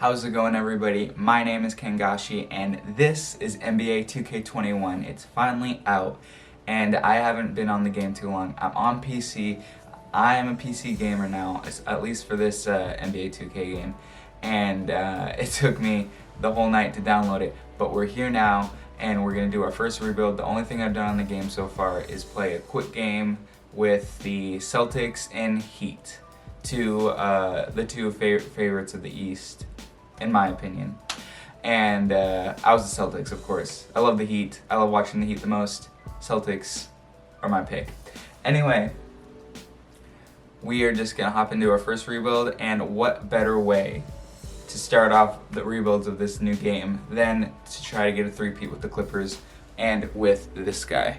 How's it going, everybody? My name is Kengashi and this is NBA 2K21. It's finally out and I haven't been on the game too long. I'm on PC. I am a PC gamer now, at least for this NBA 2K game. And it took me the whole night to download it, but we're here now and we're going to do our first rebuild. The only thing I've done on the game so far is play a quick game with the Celtics and Heat, the two favorites of the East, in my opinion. And I was the Celtics, of course. I love the Heat. I love watching the Heat the most. Celtics are my pick. Anyway, we are just gonna hop into our first rebuild, and what better way to start off the rebuilds of this new game than to try to get a three-peat with the Clippers and with this guy.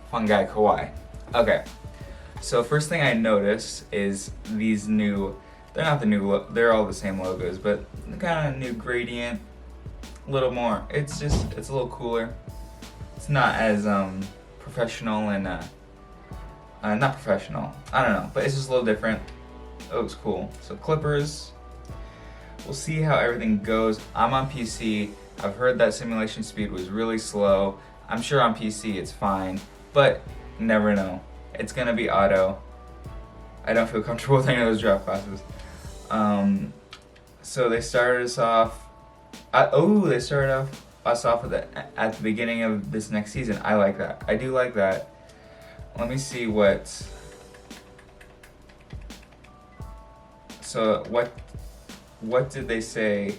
Fun guy, Kawhi. Okay, so first thing I noticed is these new, they're not the new, they're all the same logos, but the kind of new gradient, a little more, it's a little cooler. It's not as professional and, not professional, I don't know, but it's just a little different. It looks cool. So Clippers, we'll see how everything goes. I'm on PC. I've heard that simulation speed was really slow. I'm sure on PC it's fine, but never know. It's gonna be auto. I don't feel comfortable with any of those draft classes. So they started us off. They started us off at the beginning of this next season. I like that. I do like that. Let me see what. So what did they say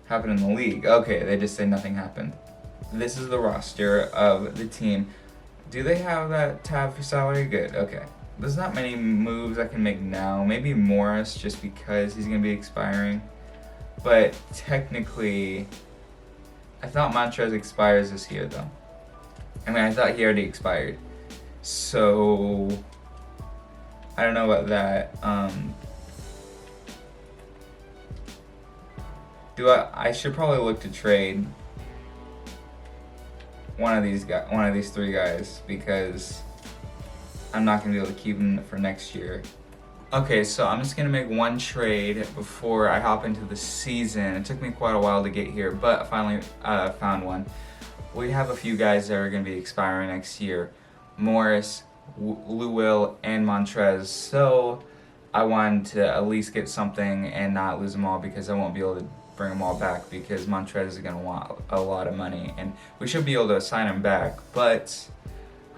happened in the league? Okay, they just say nothing happened. This is the roster of the team. Do they have that tab for salary? Good, okay. There's not many moves I can make now. Maybe Morris, just because he's gonna be expiring. But technically, I thought Montrez expires this year though. I mean, I thought he already expired. So, I don't know about that. I should probably look to trade one of these three guys, because I'm not gonna be able to keep them for next year. Okay, so I'm just gonna make one trade before I hop into the season. It took me quite a while to get here, but I finally found one. We have a few guys that are gonna be expiring next year: Morris, Lou Will, and Montrez. So I wanted to at least get something and not lose them all, because I won't be able to bring them all back, because Montrez is going to want a lot of money, and we should be able to sign him back, but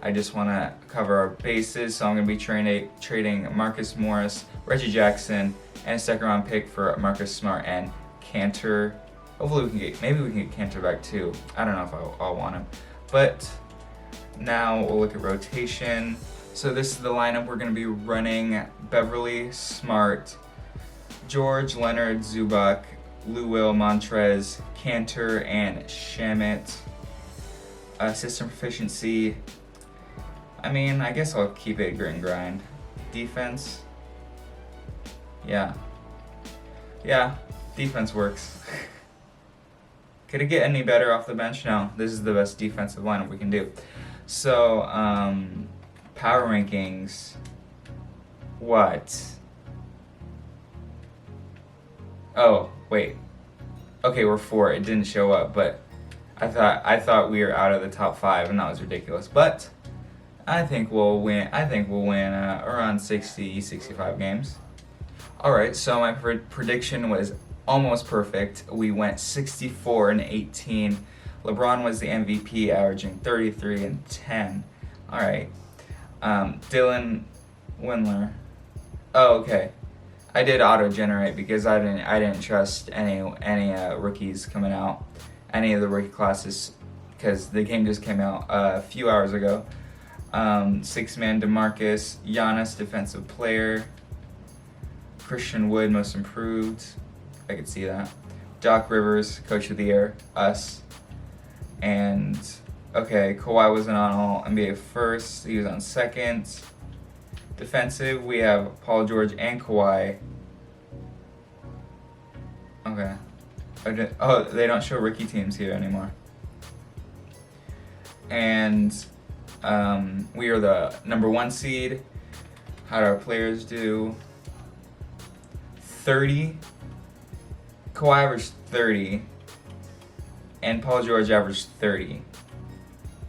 I just want to cover our bases. So I'm going to be trading Marcus Morris, Reggie Jackson, and a second round pick for Marcus Smart and Cantor. Hopefully maybe we can get Cantor back too. I don't know if I'll want him, but now we'll look at rotation. So this is the lineup we're going to be running: Beverly, Smart, George, Leonard, Zubac, Lou Will, Montrez, Cantor, and Shamet. System proficiency, I mean, I guess I'll keep it grit and grind. Defense, yeah, defense works. Could it get any better off the bench? No, this is the best defensive lineup we can do. So, power rankings, what? Oh, wait. Okay, we're 4. It didn't show up, but I thought we were out of the top 5, and that was ridiculous. But I think we'll win. Around 60, 65 games. All right. So my prediction was almost perfect. We went 64-18. LeBron was the MVP, averaging 33 and 10. All right. Dylan Windler. Oh, okay. I did auto-generate because I didn't trust any rookies coming out, any of the rookie classes, because the game just came out a few hours ago. 6-man DeMarcus, Giannis defensive player, Christian Wood most improved, I could see that. Doc Rivers coach of the year, us. And okay, Kawhi wasn't on all NBA first, he was on second. Defensive, we have Paul George and Kawhi. Okay. Oh, they don't show rookie teams here anymore. And we are the number 1 seed. How do our players do? 30. Kawhi averaged 30. And Paul George averaged 30.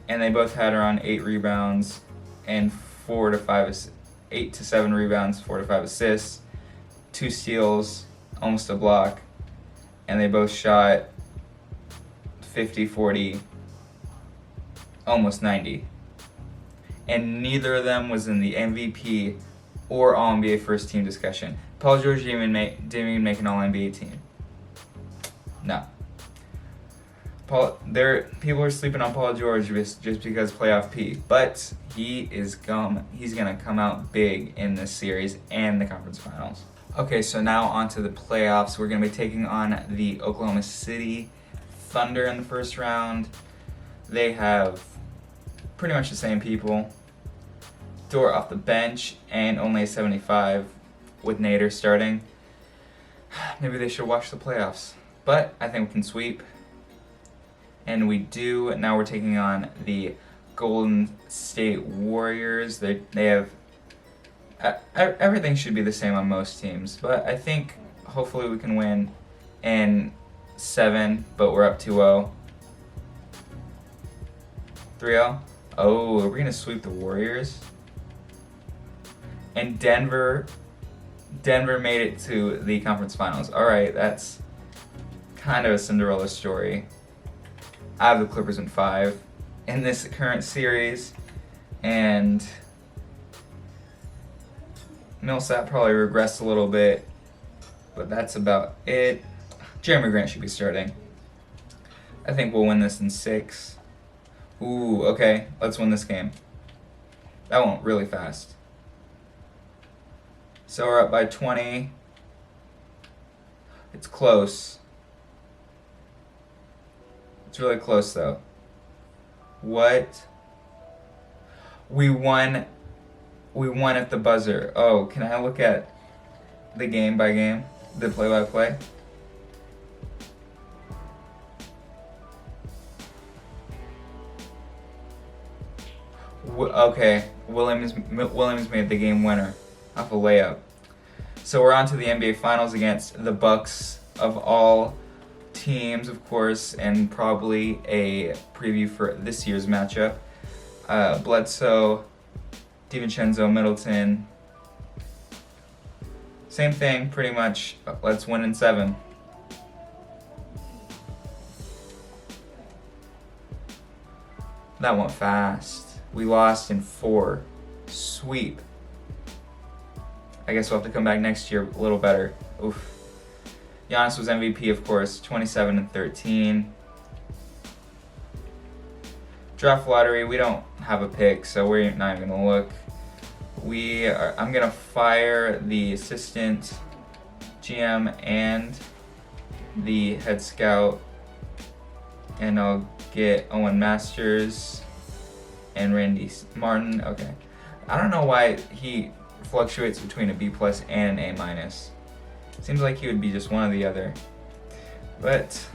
And they both had around 8 rebounds and 8 to 7 rebounds, 4 to 5 assists, 2 steals, almost a block. And they both shot 50, 40, almost 90. And neither of them was in the MVP or All-NBA first team discussion. Paul George didn't even make an All-NBA team. No. People are sleeping on Paul George just because playoff P, but he's gonna come out big in this series and the conference finals. Okay, so now on to the playoffs. We're gonna be taking on the Oklahoma City Thunder in the first round. They have pretty much the same people. Dort off the bench and only a 75 with Nader starting. Maybe they should watch the playoffs, but I think we can sweep. And we do. Now we're taking on the Golden State Warriors. They have everything should be the same on most teams, but I think hopefully we can win in 7, but we're up 2-0. 3-0. Oh, are we gonna sweep the Warriors? And Denver made it to the conference finals. All right, that's kind of a Cinderella story. I have the Clippers in 5 in this current series, and Millsap probably regressed a little bit, but that's about it. Jeremy Grant should be starting. I think we'll win this in 6. Ooh, okay, let's win this game. That went really fast. So we're up by 20. It's close. It's really close though. What? We won at the buzzer. Oh, can I look at the game by game? The play-by-play? Okay, Williams made the game winner off a layup. So we're on to the NBA Finals against the Bucks of all teams, of course, and probably a preview for this year's matchup. Bledsoe, DiVincenzo, Middleton. Same thing, pretty much. Let's win in 7. That went fast. We lost in 4. Sweep. I guess we'll have to come back next year a little better. Oof. Giannis was MVP, of course, 27 and 13. Draft lottery, we don't have a pick, so we're not even gonna look. I'm gonna fire the assistant GM and the head scout, and I'll get Owen Masters and Randy Martin. Okay, I don't know why he fluctuates between a B+ and an A-. Seems like he would be just one or the other. But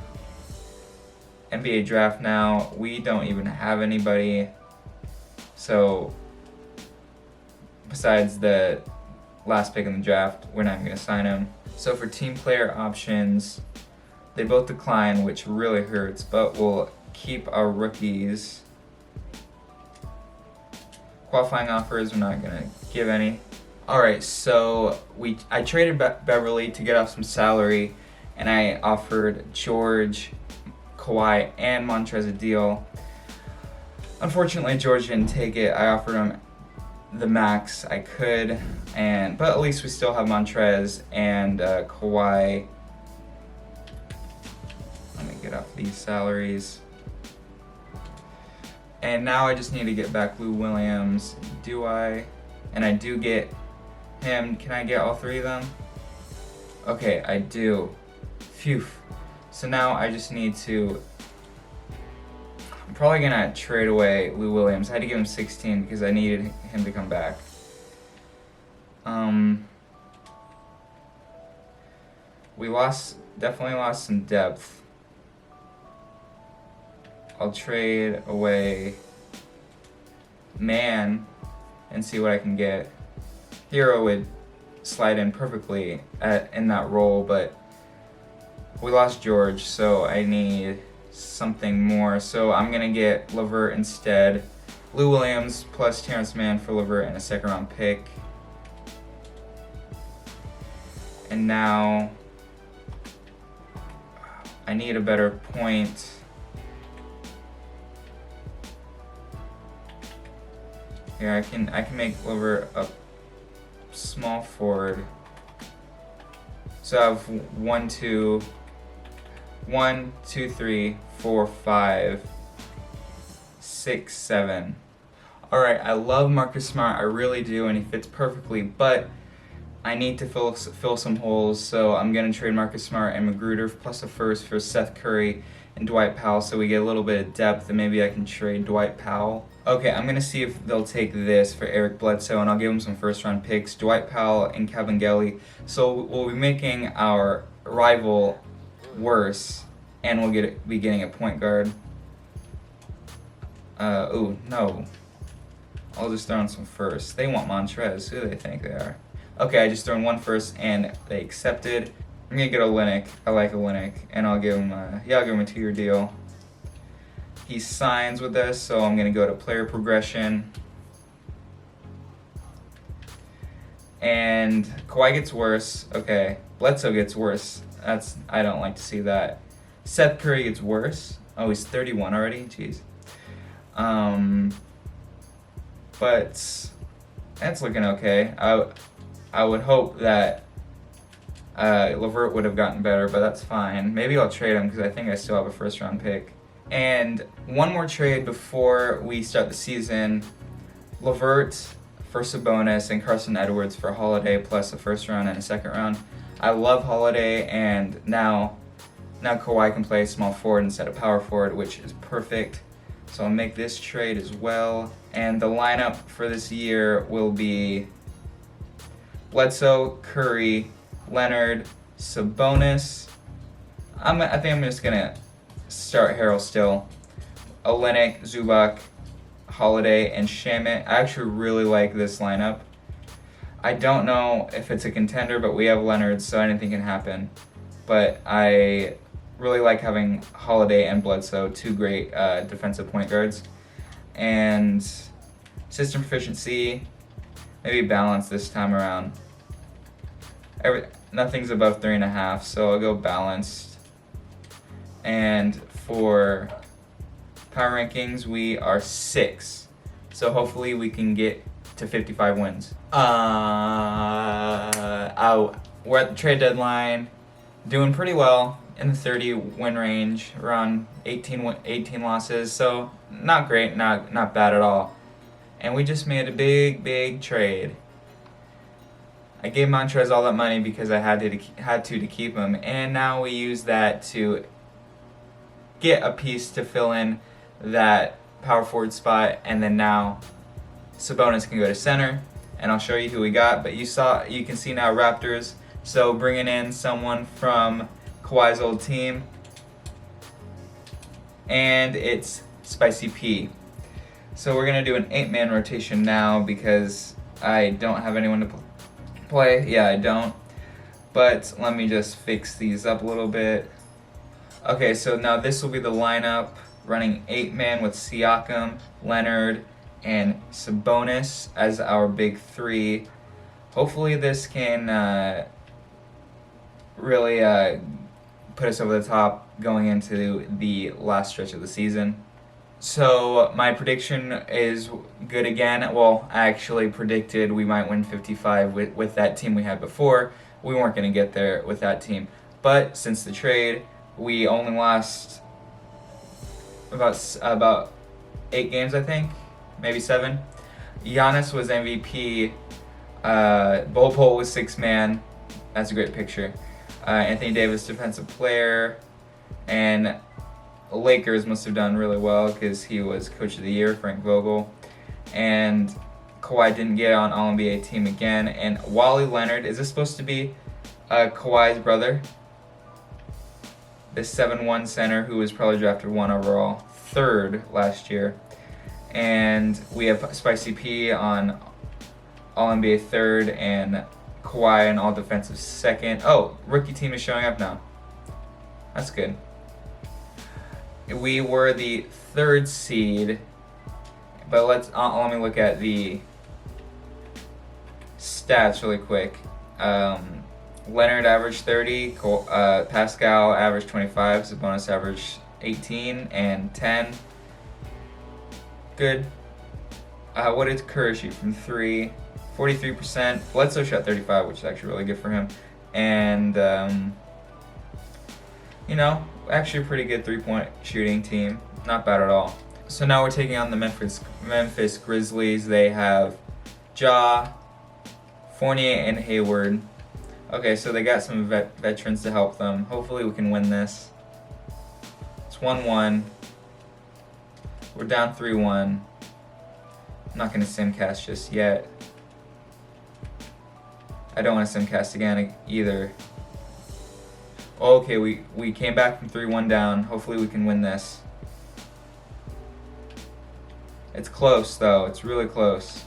NBA draft now, we don't even have anybody. So besides the last pick in the draft, we're not even gonna sign him. So for team player options, they both decline, which really hurts, but we'll keep our rookies. Qualifying offers, we're not gonna give any. Alright, so I traded Beverly to get off some salary, and I offered George, Kawhi, and Montrez a deal. Unfortunately, George didn't take it. I offered him the max I could, but at least we still have Montrez and Kawhi. Let me get off these salaries. And now I just need to get back Lou Williams. Do I? And I do get him. Can I get all 3 of them? Okay, I do. Phew. So now I just need to... I'm probably gonna trade away Lou Williams. I had to give him 16 because I needed him to come back. We definitely lost some depth. I'll trade away Man and see what I can get. Hero would slide in perfectly in that role, but we lost George, so I need something more. So I'm gonna get LeVert instead. Lou Williams plus Terrence Mann for LeVert and a second round pick. And now I need a better point. Here, I can make LeVert a small forward. So I have 1, 2, 3, 4, 5, 6, 7. All right, I love Marcus Smart, I really do, and he fits perfectly, but I need to fill some holes, so I'm gonna trade Marcus Smart and Magruder plus a first for Seth Curry and Dwight Powell, so we get a little bit of depth, and maybe I can trade Dwight Powell. Okay, I'm gonna see if they'll take this for Eric Bledsoe, and I'll give him some first-round picks, Dwight Powell and Kevin Gelly. So we'll be making our rival worse, and we'll be getting a point guard. Ooh, no. I'll just throw in some firsts. They want Montrez. Who do they think they are? Okay, I just threw in one first, and they accepted. I'm gonna get Olynyk. I like Olynyk, and I'll give him a 2-year deal. He signs with us, so I'm gonna go to player progression. And Kawhi gets worse. Okay, Bledsoe gets worse. I don't like to see that. Seth Curry gets worse. Oh, he's 31 already. Jeez. But that's looking okay. I would hope that LeVert would have gotten better, but that's fine. Maybe I'll trade him because I think I still have a first-round pick. And one more trade before we start the season. LeVert for Sabonis and Carson Edwards for Holiday plus a first round and a second round. I love Holiday, and now Kawhi can play small forward instead of power forward, which is perfect. So I'll make this trade as well. And the lineup for this year will be Bledsoe, Curry, Leonard, Sabonis. I think I'm just gonna start Harrell still. Olynyk, Zubac, Holiday, and Shamet. I actually really like this lineup. I don't know if it's a contender, but we have Leonard, so anything can happen. But I really like having Holiday and Bledsoe, two great defensive point guards. And system proficiency, maybe balance this time around. Nothing's above 3.5, so I'll go balanced. And for power rankings, we are 6. So hopefully we can get to 55 wins. We're at the trade deadline, doing pretty well in the 30 win range, around 18 losses. So not great, not bad at all. And we just made a big trade. I gave Montrez all that money because I had to keep him, and now we use that to get a piece to fill in that power forward spot, and then now Sabonis can go to center, and I'll show you who we got. But you can see now Raptors, so bringing in someone from Kawhi's old team, and it's Spicy P. So we're gonna do an 8-man rotation now because I don't have anyone to play. Yeah, I don't. But let me just fix these up a little bit. Okay, so now this will be the lineup, running 8-man with Siakam, Leonard, and Sabonis as our big three. Hopefully this can really put us over the top going into the last stretch of the season. So my prediction is good again. Well, I actually predicted we might win 55 with that team we had before. We weren't going to get there with that team. But since the trade, we only lost about 8 games, I think. Maybe 7. Giannis was MVP. Bol Bol was 6-man. That's a great picture. Anthony Davis, defensive player. And Lakers must have done really well because he was Coach of the Year, Frank Vogel. And Kawhi didn't get on All-NBA team again. And Wally Leonard, is this supposed to be Kawhi's brother? This 7'1" center who was probably drafted 1 overall, 3rd last year. And we have Spicy P on All-NBA 3rd and Kawhi in all defensive second. Oh, rookie team is showing up now. That's good. We were the 3rd seed, but let me look at the stats really quick. Leonard averaged 30, Pascal averaged 25, Sabonis averaged 18 and 10. Good. What did Curry shoot from 3? 43%. Bledsoe shot 35, which is actually really good for him. And, actually a pretty good 3-point shooting team. Not bad at all. So now we're taking on the Memphis Grizzlies. They have Ja, Fournier, and Hayward. Okay, so they got some veterans to help them. Hopefully we can win this. It's 1-1. We're down 3-1. I'm not going to simcast just yet. I don't want to simcast again either. Okay, we came back from 3-1 down. Hopefully we can win this. It's close though. It's really close.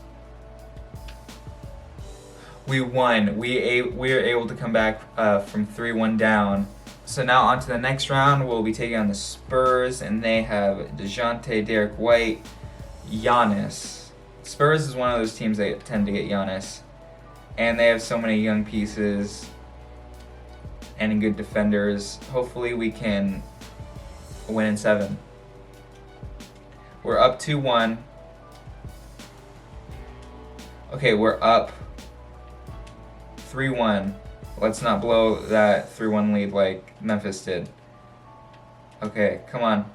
We won. We were able to come back from 3-1 down. So now on to the next round. We'll be taking on the Spurs, and they have DeJounte, Derek White, Giannis. Spurs is one of those teams that tend to get Giannis. And they have so many young pieces and good defenders. Hopefully we can win in 7. We're up 2-1. Okay, we're up 3-1. Let's not blow that 3-1 lead like Memphis did. Okay, come on.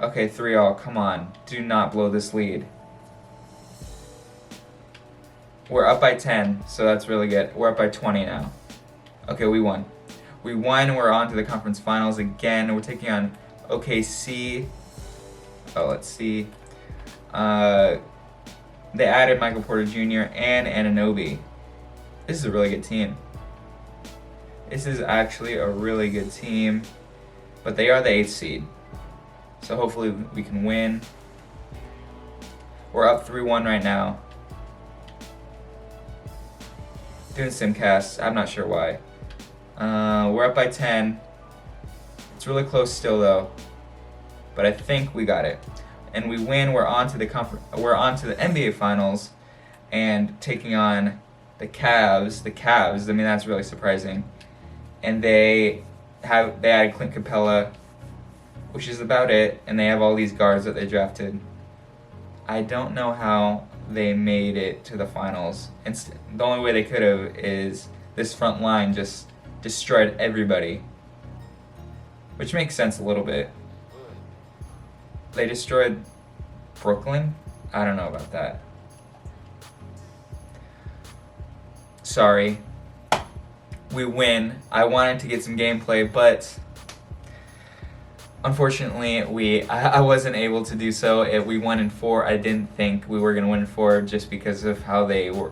Okay, 3-all, come on. Do not blow this lead. We're up by 10, so that's really good. We're up by 20 now. Okay, we won. We won, we're on to the conference finals again. We're taking on OKC. Oh, let's see. They added Michael Porter Jr. and Anunoby. This is a really good team. This is actually a really good team. But they are the 8th seed. So hopefully we can win. We're up 3-1 right now. Doing simcasts. I'm not sure why. We're up by 10. It's really close still though. But I think we got it. And we win. We're on to the NBA Finals and taking on the Cavs. The Cavs, I mean, that's really surprising. And they added Clint Capella, which is about it. And they have all these guards that they drafted. I don't know how they made it to the finals. The only way they could have is this front line just destroyed everybody. Which makes sense a little bit. They destroyed Brooklyn? I don't know about that. Sorry. We win. I wanted to get some gameplay, but unfortunately, I wasn't able to do so. We won in 4. I didn't think we were going to win in 4 just because of how they were.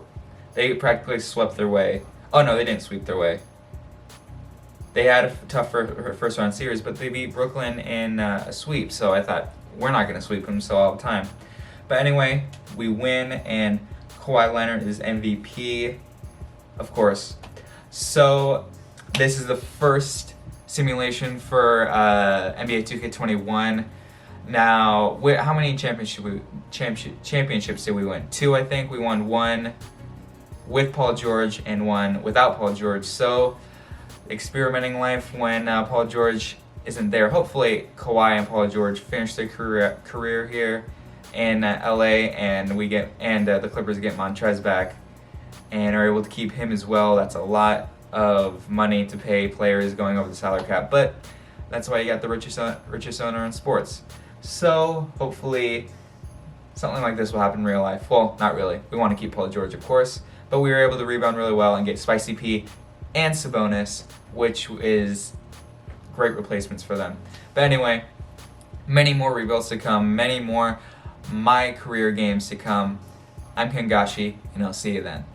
They practically swept their way. Oh no, they didn't sweep their way. They had a tough first round series, but they beat Brooklyn in a sweep, so I thought, we're not going to sweep them so all the time. But anyway, we win, and Kawhi Leonard is MVP, of course. So this is the first simulation for NBA 2K21. Now, how many championships did we win? 2, I think. We won 1 with Paul George and 1 without Paul George. So experimenting life when Paul George isn't there. Hopefully Kawhi and Paul George finish their career here in LA, and the Clippers get Montrez back and are able to keep him as well. That's a lot of money to pay players going over the salary cap, but that's why you got the richest owner in sports. So hopefully something like this will happen in real life. Well, not really. We want to keep Paul George, of course, but we were able to rebound really well and get Spicy P and Sabonis, which is great replacements for them. But anyway, many more rebuilds to come, many more MyCareer games to come. I'm Kengashi, and I'll see you then.